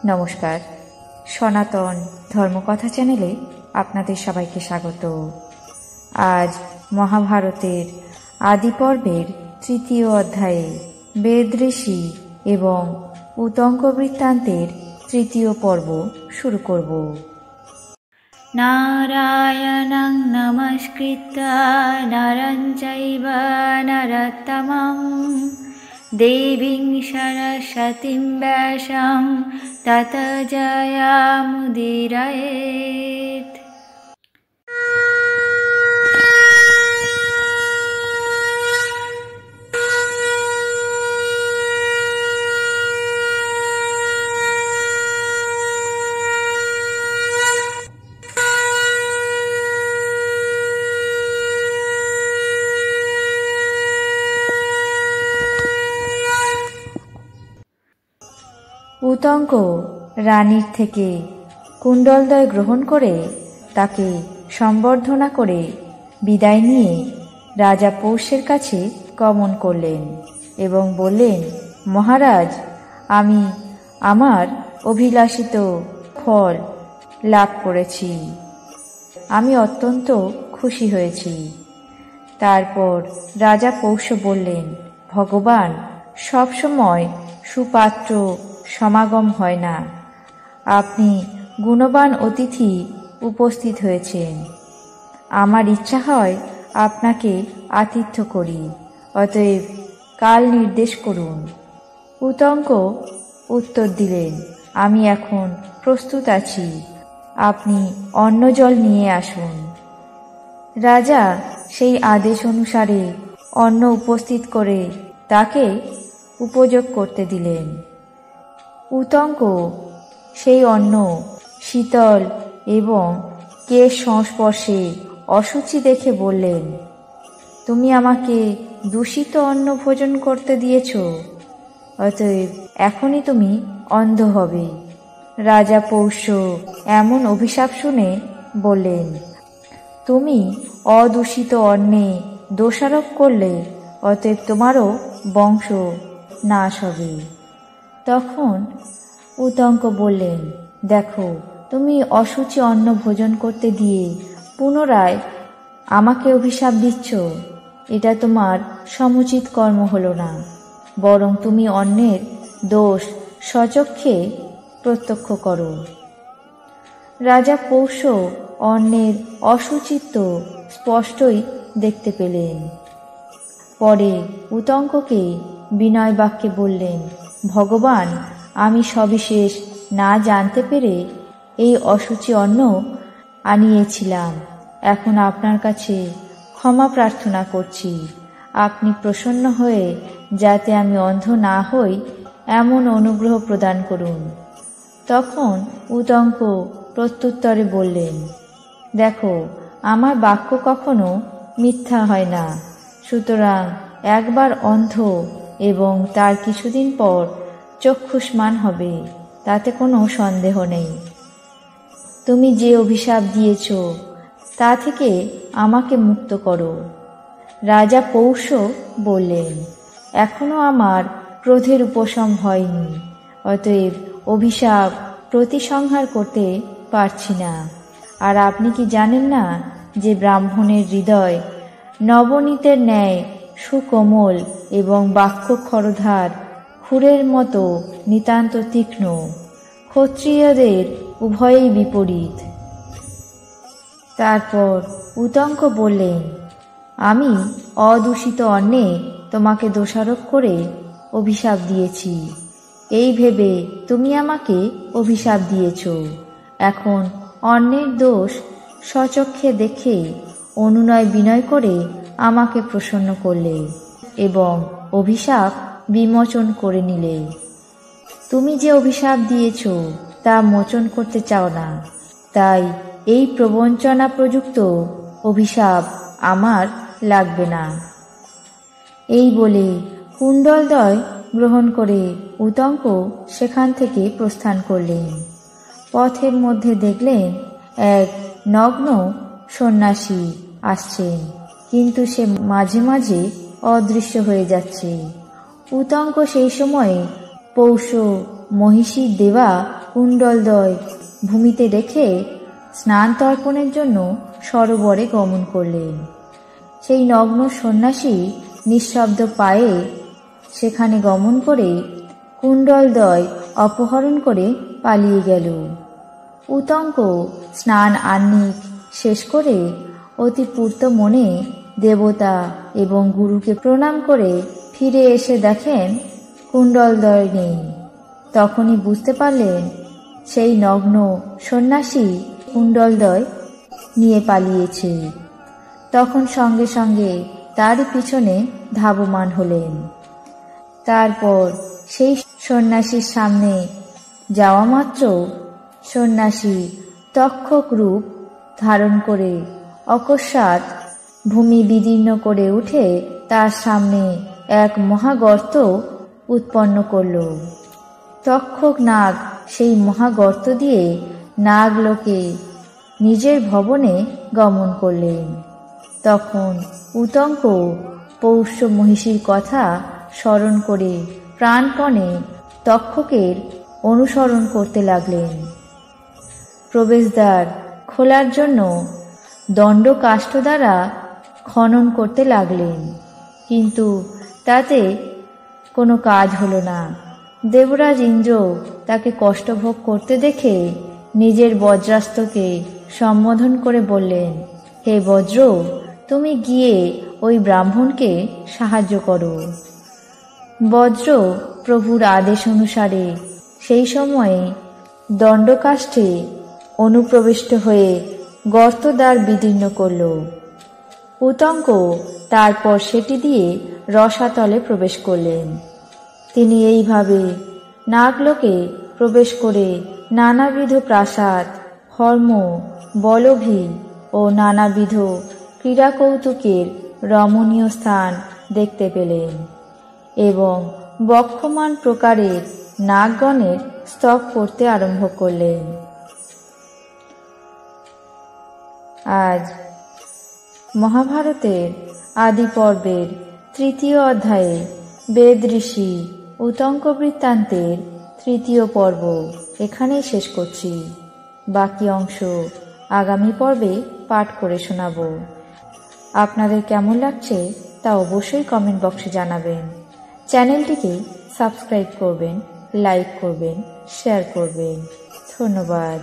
নমস্কার, সনাতন ধর্মকথা চ্যানেলে আপনাদের সবাইকে স্বাগত। আজ মহাভারতের আদি পর্বের তৃতীয় অধ্যায়ে বেদ ঋষি এবং উতঙ্ক বৃত্তান্তের তৃতীয় পর্ব শুরু করব। নারায়ণং নমস্কৃত্য নরং চৈব নরোত্তমং দেবীং সরস্বতীং ব্যাসং ততো জয়মুদীরয়েৎ। উতঙ্ক রানীর থেকে কুণ্ডলদ্বয় গ্রহণ করে তাকে সম্বর্ধনা করে বিদায় নিয়ে রাজা পৌষ্যের কাছে গমন করলেন এবং বললেন, মহারাজ, আমি আমার অভিলাষিত ফল লাভ করেছি। আমি অত্যন্ত খুশি হয়েছি। তারপর রাজা পৌষ্য বললেন, ভগবান সবসময় সুপাত্র সমাগম হয় না। আপনি গুণবান অতিথি উপস্থিত হয়েছেন। আমার ইচ্ছা হয় আপনাকে আতিথ্য করি, অতএব কাল নির্দেশ করুন। উতঙ্ক উত্তর দিলেন, আমি এখন প্রস্তুত আছি, আপনি অন্ন জল নিয়ে আসুন। রাজা সেই আদেশ অনুসারে অন্ন উপস্থিত করে তাকে উপযোগ করতে দিলেন। উতঙ্ক সেই অন্ন শীতল এবং কেশ সংস্পর্শে অশুচি দেখে বললেন, তুমি আমাকে দূষিত অন্ন ভোজন করতে দিয়েছ, অতএব এখনই তুমি অন্ধ হবে। রাজা পৌষ্য এমন অভিশাপ শুনে বললেন, তুমি অদূষিত অন্নে দোষারোপ করলে, অতএব তোমারও বংশ নাশ হবে। তখন উতঙ্ক বললেন, দেখো, তুমি অশুচি অন্ন ভোজন করতে দিয়ে পুনরায় আমাকে অভিশাপ দিচ্ছ। এটা তোমার সমুচিত কর্ম হলো না, বরং তুমি অন্যের দোষ স্বচক্ষে প্রত্যক্ষ করো। রাজা পৌষ্য অন্যের অশুচিত্ব স্পষ্টই দেখতে পেলেন। পরে উতঙ্ককে বিনয় বাক্যে বললেন, ভগবান, আমি সবিশেষ না জানতে পেরে এই অশুচি অন্ন আনিয়েছিলাম। এখন আপনার কাছে ক্ষমা প্রার্থনা করছি। আপনি প্রসন্ন হয়ে যাতে আমি অন্ধ না হই এমন অনুগ্রহ প্রদান করুন। তখন উতঙ্ক প্রত্যুত্তরে বললেন, দেখো, আমার বাক্য কখনো মিথ্যা হয় না। সুতরাং একবার অন্ধ এবং তার কিছুদিন পর চক্ষুষ্মান হবে, তাতে কোনো সন্দেহ নেই। তুমি যে অভিশাপ দিয়েছ তা থেকে আমাকে মুক্ত করো। রাজা পৌষ্য বললেন, এখনো আমার ক্রোধের উপশম হয়নি, অতএব অভিশাপ প্রতিসংহার করতে পারছি না। আর আপনি কি জানেন না যে ব্রাহ্মণের হৃদয় নবনীতের ন্যায় সুকোমল এবং বাক্য খরধার ক্ষুরের মতো নিতান্ত তীক্ষ্ণ। ক্ষত্রিয়দের উভয়েই বিপরীত। তারপর উতঙ্ক বললেন, আমি অদূষিত অন্নে তোমাকে দোষারোপ করে অভিশাপ দিয়েছি। এই ভেবে তুমি আমাকে অভিশাপ দিয়েছ। এখন অন্যের দোষ স্বচক্ষে দেখে অনুনয় বিনয় করে আমাকে প্রসন্ন করলে এবং অভিশাপ বিমোচন করে নিলে। তুমি যে অভিশাপ দিয়েছ তা মোচন করতে চাও না, তাই এই প্রবঞ্চনা প্রযুক্ত অভিশাপ আমার লাগবে না। এই বলে কুণ্ডলদ্বয় গ্রহণ করে উতঙ্ক সেখান থেকে প্রস্থান করলেন। পথের মধ্যে দেখলেন এক নগ্ন সন্ন্যাসী আসছেন, কিন্তু সে মাঝে মাঝে অদৃশ্য হয়ে যাচ্ছে। উতঙ্ক সেই সময়ে পৌষ্য মহিষীর দেওয়া কুণ্ডলদ্বয় ভূমিতে রেখে স্নান তর্পণের জন্য সরোবরে গমন করলেন। সেই নগ্ন সন্ন্যাসী নিঃশব্দ পায়ে সেখানে গমন করে কুণ্ডলদ্বয় অপহরণ করে পালিয়ে গেল। উতঙ্ক স্নান আহ্নিক শেষ করে অতি পূর্ত মনে দেবতা এবং গুরুকে প্রণাম করে ফিরে এসে দেখেন কুণ্ডলদ্বয় নেই। তখনই বুঝতে পারলেন সেই নগ্ন সন্ন্যাসী কুণ্ডলদ্বয় নিয়ে পালিয়েছে। তখন সঙ্গে সঙ্গে তারই পিছনে ধাবমান হলেন। তারপর সেই সন্ন্যাসীর সামনে যাওয়া মাত্র সন্ন্যাসী তক্ষক রূপ ধারণ করে অকস্মাৎ ভূমি বিদীর্ণ করে উঠে তার সামনে এক মহাগর্ত উৎপন্ন করল। তক্ষক নাগ সেই মহাগর্ত দিয়ে নাগলোকে নিজের ভবনে গমন করলেন। তখন উতঙ্ক পৌষ্য মহিষীর কথা স্মরণ করে প্রাণপণে তক্ষকের অনুসরণ করতে লাগলেন। প্রবেশদ্বার খোলার জন্য দণ্ড কাষ্ঠ দ্বারা খনন করতে লাগলেন, কিন্তু তাতে কোনো কাজ হলো না। দেবরাজ ইন্দ্র তাকে কষ্টভোগ করতে দেখে নিজের বজ্রাস্ত্রকে সম্বোধন করে বললেন, হে বজ্র, তুমি গিয়ে ওই ব্রাহ্মণকে সাহায্য করো। বজ্র প্রভুর আদেশ অনুসারে সেই সময়ে দণ্ডকাষ্ঠে অনুপ্রবিষ্ট হয়ে গর্তদ্বার বিদীর্ণ করল। উতঙ্ক তারপর সেটি দিয়ে রসাতলে প্রবেশ করলেন। তিনি এইভাবে নাগলোকে প্রবেশ করে নানাবিধ প্রাসাদ, হর্ম, বলভী ও নানাবিধ ক্রীড়াকৌতুকের রমণীয় স্থান দেখতে পেলেন এবং বক্ষমান প্রকারের নাগগণের স্তব করতে আরম্ভ করলেন। আজ মহাভারতের আদি পর্বের 3য় অধ্যায়ে বেদ ঋষি উতঙ্ক বৃত্তান্তের 3য় পর্ব এখানেই শেষ করছি। বাকি অংশ আগামী পর্বে পাঠ করে শোনাব। আপনাদের কেমন লাগছে তা অবশ্যই কমেন্ট বক্সে জানাবেন। চ্যানেলটিকে সাবস্ক্রাইব করবেন, লাইক করবেন, শেয়ার করবেন। ধন্যবাদ।